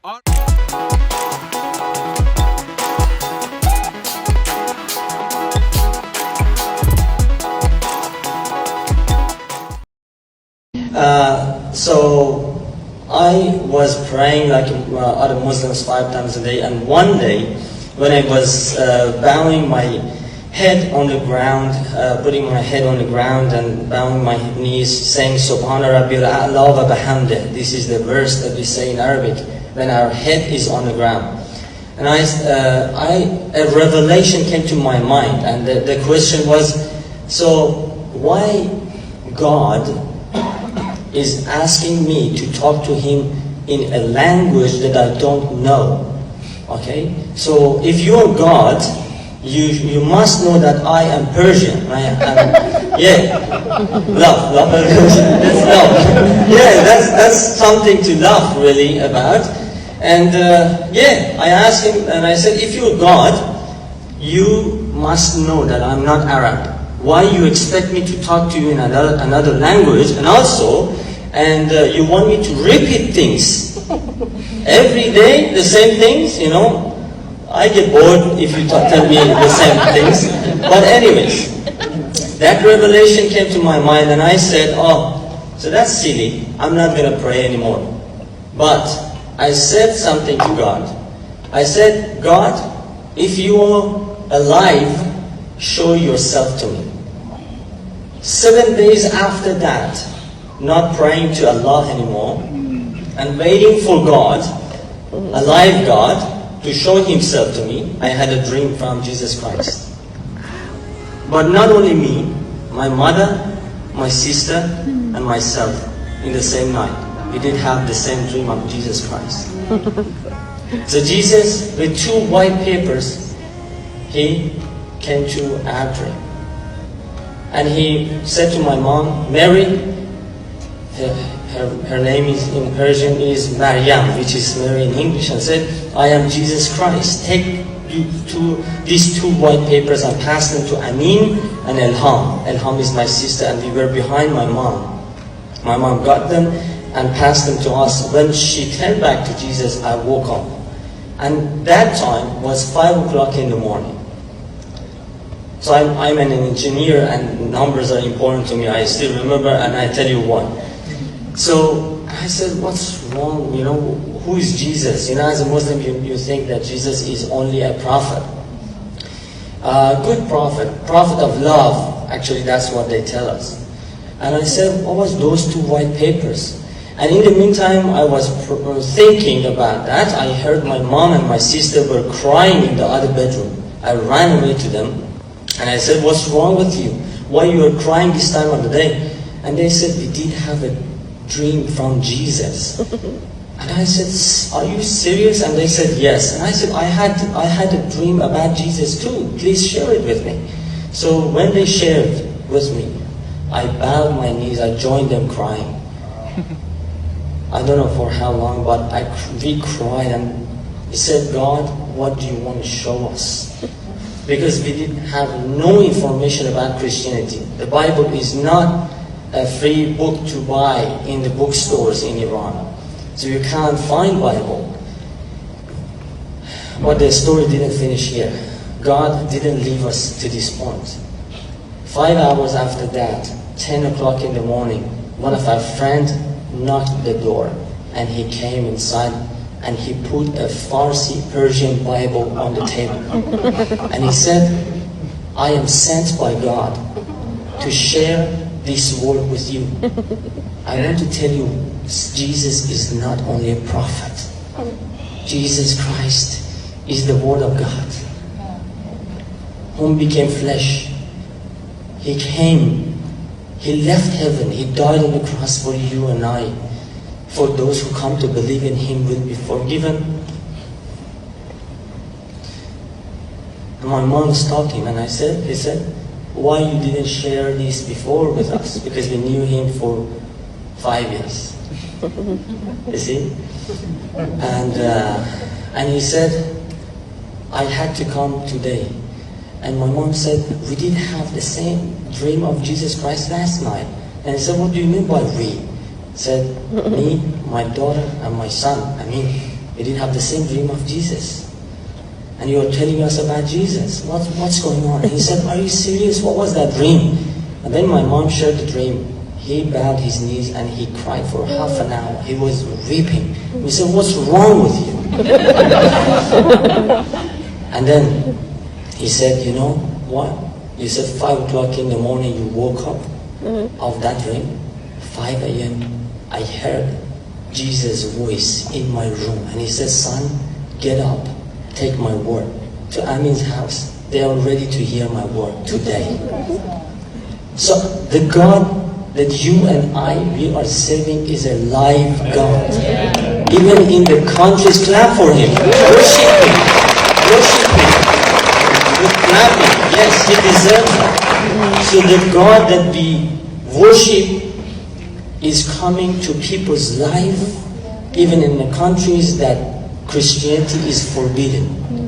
So I was praying like other Muslims 5 times a day, and one day when I was bowing my head on the ground, putting my head on the ground and bowing my knees, saying Subhana Rabbil A'la wa bihamdih. This is the verse that we say in Arabic when our head is on the ground. And a revelation came to my mind, and the question was, so why God is asking me to talk to Him in a language that I don't know? Okay, so if you're God, you must know that I am Persian. Yeah, love. That's love. Yeah, that's something to laugh really about. And yeah, I asked him and I said, if you're God, you must know that I'm not Arab. Why you expect me to talk to you in another language, and also, you want me to repeat things every day, the same things, you know? I get bored if you tell me the same things. But anyways, that revelation came to my mind, and I said, oh, so that's silly. I'm not going to pray anymore. But I said something to God. I said, God, if you are alive, show yourself to me. 7 days after that, not praying to Allah anymore, and waiting for God, a live God, to show Himself to me, I had a dream from Jesus Christ. But not only me, my mother, my sister, and myself in the same night. We did have the same dream of Jesus Christ. So Jesus, with 2 white papers, He came to our dream. And He said to my mom, Mary, her name is in Persian is Maryam, which is Mary in English, and said, I am Jesus Christ. Take these 2 white papers and pass them to Amin and Elham. Elham is my sister, and we were behind my mom. My mom got them and passed them to us. When she came back to Jesus, I woke up. And that time was 5 o'clock in the morning. So I'm an engineer, and numbers are important to me. I still remember, and I tell you what. So I said, what's wrong? You know, who is Jesus? You know, as a Muslim, you think that Jesus is only a prophet. Good prophet of love. Actually, that's what they tell us. And I said, what was those 2 white papers? And in the meantime, I was thinking about that. I heard my mom and my sister were crying in the other bedroom. I ran away to them, and I said, what's wrong with you? Why you are crying this time of the day? And they said, we did have a dream from Jesus. And I said, are you serious? And they said, yes. And I said, I had a dream about Jesus too. Please share it with me. So when they shared with me, I bowed my knees, I joined them crying. I don't know for how long, but we cried, and we said, God, what do you want to show us? Because we didn't have no information about Christianity. The Bible is not a free book to buy in the bookstores in Iran. So you can't find Bible. But the story didn't finish here. God didn't leave us to this point. 5 hours after that, 10 o'clock in the morning, one of our friends knocked the door, and he came inside, and he put a Farsi Persian Bible on the table. And he said, I am sent by God to share this word with you. I want to tell you, Jesus is not only a prophet. Jesus Christ is the Word of God, whom became flesh. He came, He left heaven, He died on the cross for you and I. For those who come to believe in Him will be forgiven. And my mom stopped him, and he said, why you didn't share this before with us? Because we knew him for 5 years. You see? And he said, I had to come today. And my mom said, we did have the same dream of Jesus Christ last night. And he said, what do you mean by we? He said, me, my daughter, and my son, Amir. We didn't have the same dream of Jesus. And you were telling us about Jesus. What's going on? And he said, are you serious? What was that dream? And then my mom shared the dream. He bowed his knees and he cried for half an hour. He was weeping. We said, what's wrong with you? And then he said, you know what? You said 5 o'clock in the morning you woke up of that dream. 5 a.m. I heard Jesus' voice in my room. And he said, son, get up. Take my word to Amin's house. They are ready to hear my word today. So the God that you and I, we are serving is a live God. Even in the countries, clap for Him. Worship Him. Worship Him. Clap Him. Yes, He deserves it. So the God that we worship is coming to people's life, even in the countries that Christianity is forbidden.